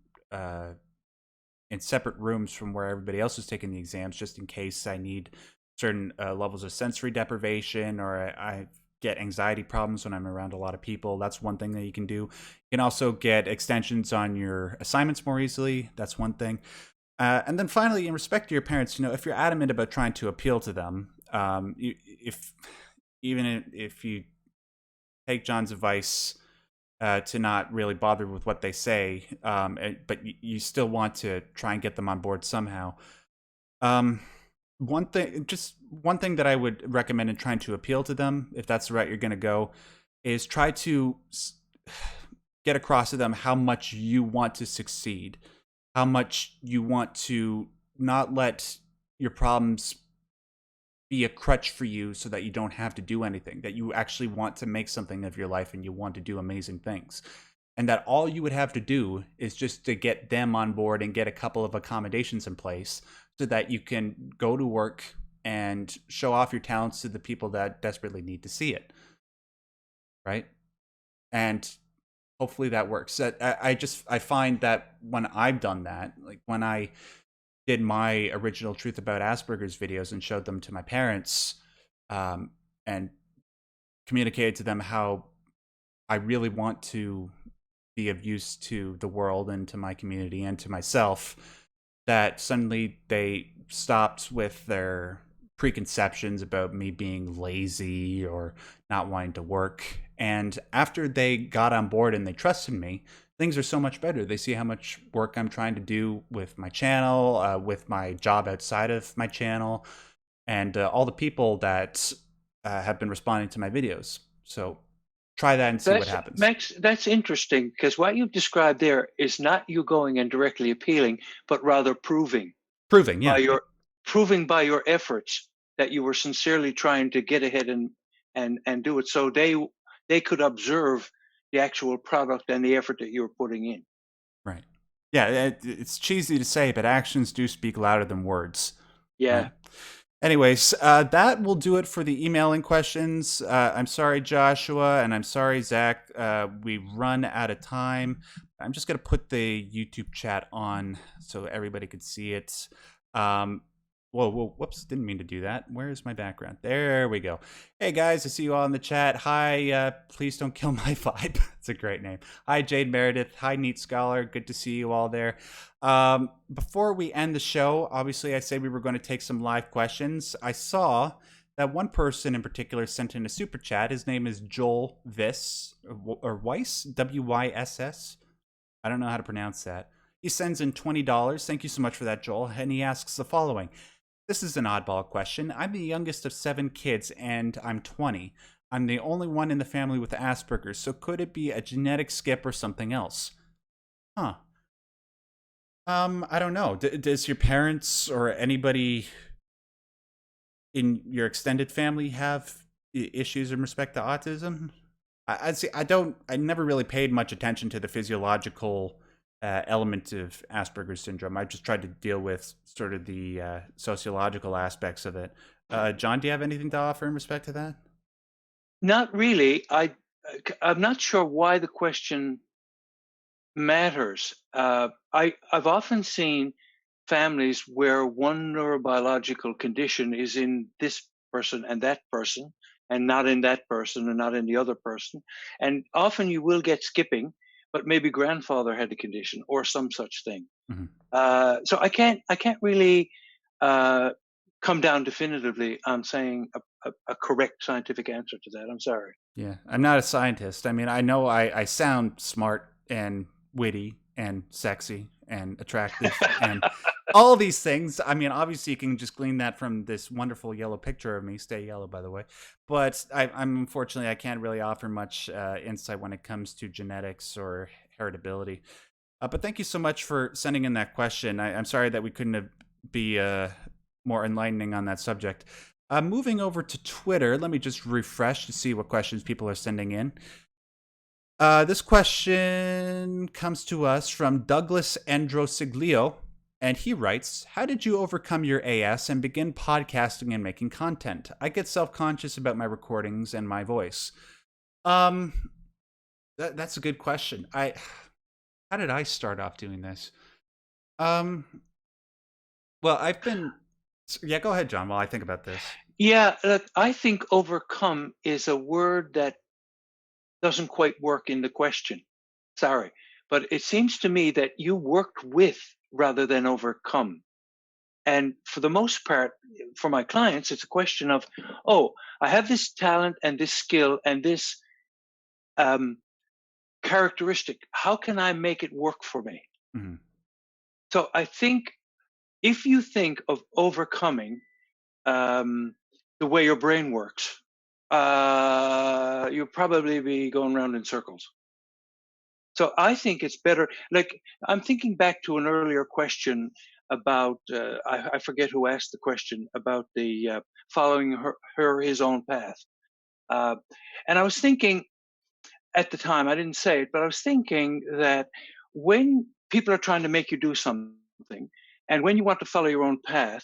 separate rooms from where everybody else was taking the exams, just in case I need certain levels of sensory deprivation, or I get anxiety problems when I'm around a lot of people. That's one thing that you can do. You can also get extensions on your assignments more easily. That's one thing. And then finally, in respect to your parents, if you're adamant about trying to appeal to them, if even if you take John's advice to not really bother with what they say, but you still want to try and get them on board somehow. Um, one thing that I would recommend in trying to appeal to them, if that's the route you're going to go, is try to get across to them how much you want to succeed, how much you want to not let your problems be a crutch for you so that you don't have to do anything, that you actually want to make something of your life and you want to do amazing things. And that all you would have to do is just to get them on board and get a couple of accommodations in place so that you can go to work and show off your talents to the people that desperately need to see it. Right? And hopefully that works. I find that when I've done that, like when I did my original Truth About Asperger's videos and showed them to my parents, and communicated to them how I really want to be of use to the world and to my community and to myself, that suddenly they stopped with their preconceptions about me being lazy or not wanting to work. And after they got on board and they trusted me, things are so much better. They see how much work I'm trying to do with my channel, with my job outside of my channel, and all the people that have been responding to my videos. So try that and see what That's happens. Max. That's interesting because what you've described there is not you going and directly appealing, but rather Proving, by yeah. your proving by your efforts that you were sincerely trying to get ahead and do it. So they could observe the actual product and the effort that you were putting in. Right. Yeah, it's cheesy to say, but actions do speak louder than words. Right. Yeah. Anyways, that will do it for the emailing questions. I'm sorry, Joshua, and I'm sorry, Zach. We run out of time. I'm just going to put the YouTube chat on so everybody could see it. Um, whoa, whoops, didn't mean to do that. Where is my background? There we go. Hey, guys, I see you all in the chat. Hi, please don't kill my vibe. It's a great name. Hi, Jade Meredith. Hi, Neat Scholar. Good to see you all there. Before we end the show, obviously, I said we were going to take some live questions. I saw that one person in particular sent in a super chat. His name is Joel Viss, or Weiss, Wyss. I don't know how to pronounce that. He sends in $20. Thank you so much for that, Joel. And he asks the following. This is an oddball question. I'm the youngest of 7 kids, and I'm 20. I'm the only one in the family with Asperger's, so could it be a genetic skip or something else? Huh. I don't know. Does your parents or anybody in your extended family have issues in respect to autism? I see. I never really paid much attention to the physiological element of Asperger's syndrome. I just tried to deal with sort of the sociological aspects of it. John, do you have anything to offer in respect to that? Not really. I'm not sure why the question matters. I've often seen families where one neurobiological condition is in this person and not in that person, and not in the other person. And often you will get skipping, but maybe grandfather had the condition or some such thing. Mhm. So I can't really uh, come down definitively on saying a correct scientific answer to that. I'm sorry. Yeah, I'm not a scientist. I mean, I know I sound smart and witty and sexy and attractive and all these things. I mean, obviously, you can just glean that from this wonderful yellow picture of me. Stay yellow, by the way. But I'm unfortunately, I can't really offer much insight when it comes to genetics or heritability. But thank you so much for sending in that question. I'm sorry that we couldn't be more enlightening on that subject. Moving over to Twitter, let me just refresh to see what questions people are sending in. This question comes to us from Douglas Androsiglio, and he writes, "How did you overcome your AS and begin podcasting and making content? I get self-conscious about my recordings and my voice." Um, that's a good question. How did I start off doing this? Um, well, I've been. Yeah, go ahead, John, while I think about this. Yeah, I think overcome is a word that doesn't quite work in the question. Sorry. But it seems to me that you worked with rather than overcome. And for the most part, for my clients, it's a question of, oh, I have this talent and this skill and this um, characteristic. How can I make it work for me? Mhm. So I think if you think of overcoming um, the way your brain works, you'll probably be going around in circles. So I think it's better. Like I'm thinking back to an earlier question about I forget who asked the question about the following his own path, uh, and I was thinking at the time I didn't say it, but I was thinking that when people are trying to make you do something, and when you want to follow your own path,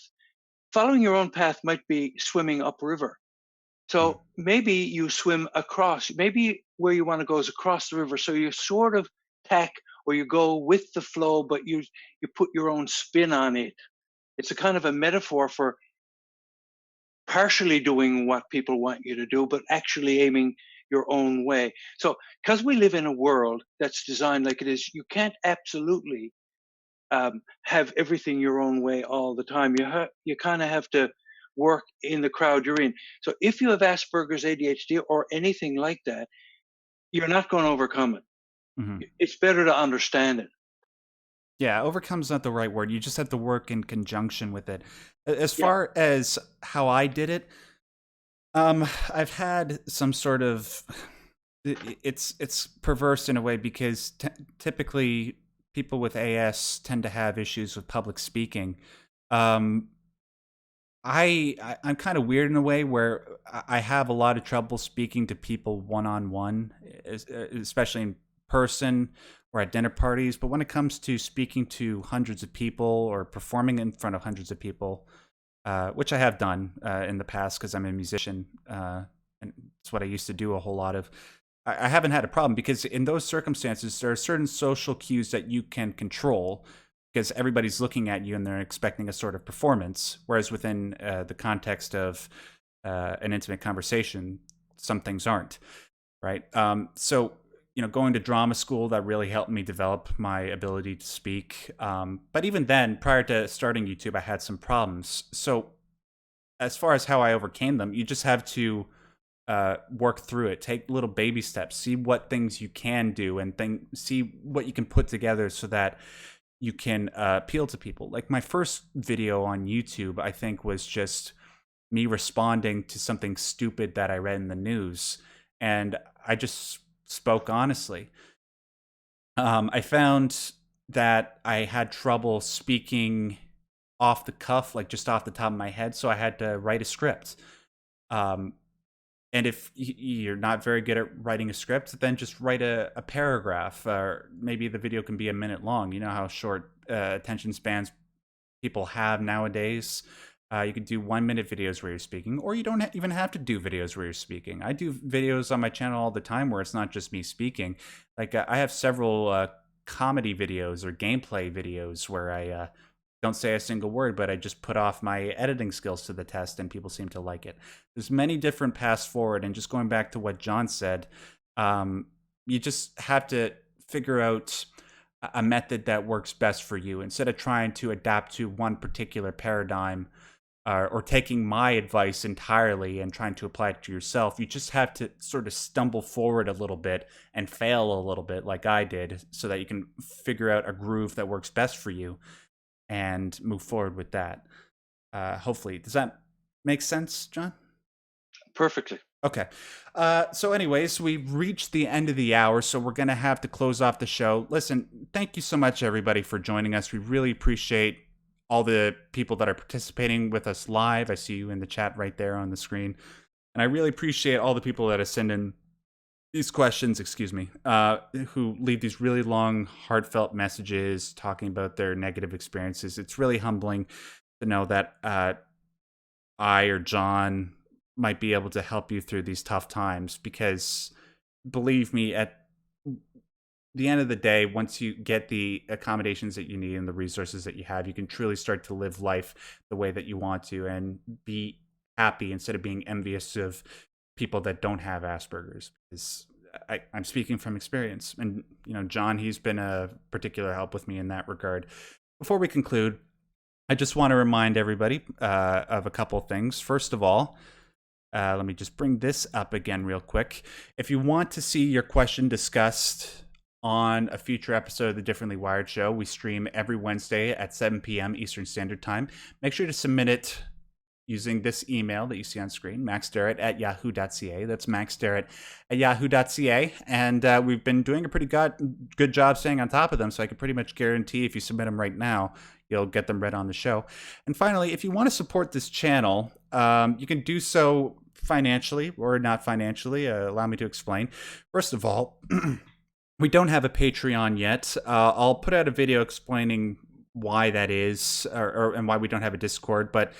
following your own path might be swimming upriver. Mhm. So maybe you swim across, maybe where you want to go is across the river. So you sort of tack or you go with the flow, but you put your own spin on it. It's a kind of a metaphor for partially doing what people want you to do, but actually aiming your own way. So, because we live in a world that's designed like it is, you can't absolutely have everything your own way all the time. You kind of have to work in the crowd you're in. So, if you have Asperger's, ADHD, or anything like that, you're not going to overcome it. Hmm. It's better to understand it. Yeah, overcome's not the right word. You just have to work in conjunction with it. As Yeah. far as how I did it, I've had some sort of it's perverse in a way because typically people with AS tend to have issues with public speaking. Um, I'm kind of weird in a way where I have a lot of trouble speaking to people one on one, especially in person or at dinner parties. But when it comes to speaking to hundreds of people or performing in front of hundreds of people, which I have done in the past because I'm a musician, and it's what I used to do a whole lot of. I haven't had a problem because in those circumstances, there are certain social cues that you can control because everybody's looking at you and they're expecting a sort of performance. Whereas within the context of an intimate conversation, some things aren't, right? So, going to drama school, that really helped me develop my ability to speak. But even then, prior to starting YouTube, I had some problems. So, as far as how I overcame them, you just have to work through it. Take little baby steps. See what things you can do, and see what you can put together so that you can appeal to people. Like my first video on YouTube, I think was just me responding to something stupid that I read in the news, and I just spoke honestly. I found that I had trouble speaking off the cuff, like just off the top of my head, so I had to write a script. Um, and if you're not very good at writing a script, then just write a paragraph, or maybe the video can be a minute long. You know how short attention spans people have nowadays. You could do 1 minute videos where you're speaking, or you don't even have to do videos where you're speaking. I do videos on my channel all the time where it's not just me speaking. Like I have several comedy videos or gameplay videos where I don't say a single word, but I just put off my editing skills to the test, and people seem to like it. There's many different paths forward, and just going back to what John said, you just have to figure out a method that works best for you instead of trying to adapt to one particular paradigm, or taking my advice entirely and trying to apply it to yourself. You just have to sort of stumble forward a little bit and fail a little bit like I did so that you can figure out a groove that works best for you and move forward with that. Hopefully. Does that make sense, John? Perfectly. Okay. So, anyways, we've reached the end of the hour, so we're going to have to close off the show. Listen, thank you so much, everybody, for joining us. We really appreciate all the people that are participating with us live. I see you in the chat right there on the screen. And I really appreciate all the people that are sending these questions, who leave these really long, heartfelt messages talking about their negative experiences. It's really humbling to know that I or John might be able to help you through these tough times, because believe me, at the end of the day, once you get the accommodations that you need and the resources that you have, you can truly start to live life the way that you want to and be happy instead of being envious of people that don't have Asperger's. Because I'm speaking from experience, and John, he's been a particular help with me in that regard. Before we conclude, I just want to remind everybody of a couple of things. First of all, let me just bring this up again real quick. If you want to see your question discussed on a future episode of the Differently Wired Show, we stream every Wednesday at 7 p.m. Eastern Standard Time. Make sure to submit it using this email that you see on screen, maxderrat@yahoo.ca. That's maxderrat@yahoo.ca. And we've been doing a pretty good job staying on top of them, so I can pretty much guarantee if you submit them right now, you'll get them read on the show. And finally, if you want to support this channel, you can do so financially or not financially. Allow me to explain. First of all, we don't have a Patreon yet. I'll put out a video explaining why that is, and why we don't have a Discord, but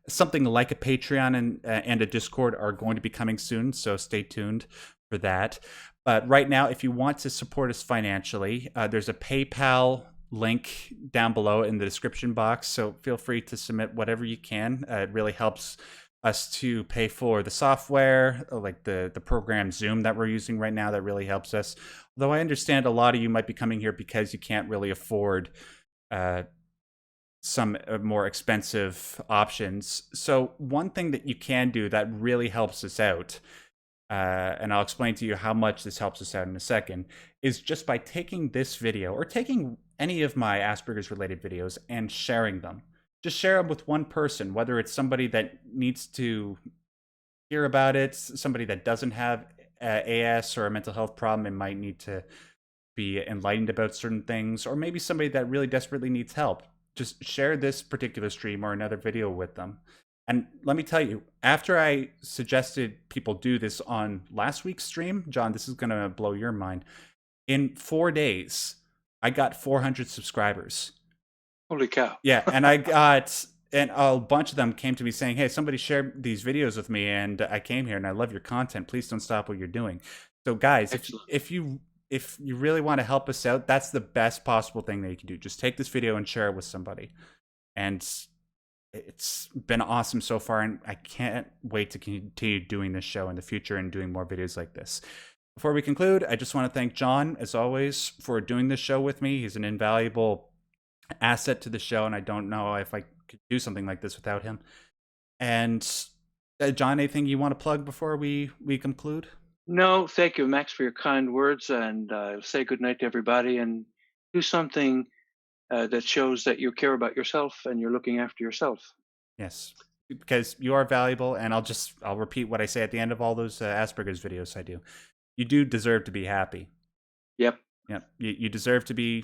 something like a Patreon and a Discord are going to be coming soon, so stay tuned for that. But right now, if you want to support us financially, there's a PayPal link down below in the description box, so feel free to submit whatever you can. It really helps us to pay for the software, like the program Zoom that we're using right now that really helps us. Though I understand a lot of you might be coming here because you can't really afford uh, some more expensive options. So one thing that you can do that really helps us out, and I'll explain to you how much this helps us out in a second, is just by taking this video or taking any of my Asperger's related videos and sharing them. Just share them with one person, whether it's somebody that needs to hear about it, somebody that doesn't have AS or a mental health problem and might need to be enlightened about certain things, or maybe somebody that really desperately needs help. Just share this particular stream or another video with them. And let me tell you, after I suggested people do this on last week's stream, John, this is going to blow your mind. In 4 days, I got 400 subscribers. Holy cow. Yeah, and I got, and a bunch of them came to me saying, "Hey, somebody shared these videos with me, and I came here, and I love your content. Please don't stop what you're doing." So, guys, Excellent. if you really want to help us out, that's the best possible thing that you can do. Just take this video and share it with somebody. And it's been awesome so far, and I can't wait to continue doing this show in the future and doing more videos like this. Before we conclude, I just want to thank John, as always, for doing this show with me. He's an invaluable asset to the show, and I don't know if I could do something like this without him. And John, anything you want to plug before we conclude? No, thank you, Max, for your kind words, and say good night to everybody, and do something that shows that you care about yourself and you're looking after yourself. Yes, because you are valuable, and I'll repeat what I say at the end of all those Asperger's videos I do. You do deserve to be happy. Yep. Yep, you deserve to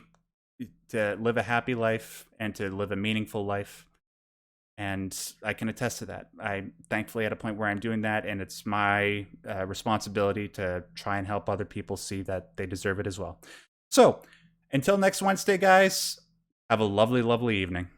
live a happy life and to live a meaningful life. And I can attest to that. I'm thankfully at a point where I'm doing that, and it's my responsibility to try and help other people see that they deserve it as well. So, until next Wednesday, guys, have a lovely, lovely evening.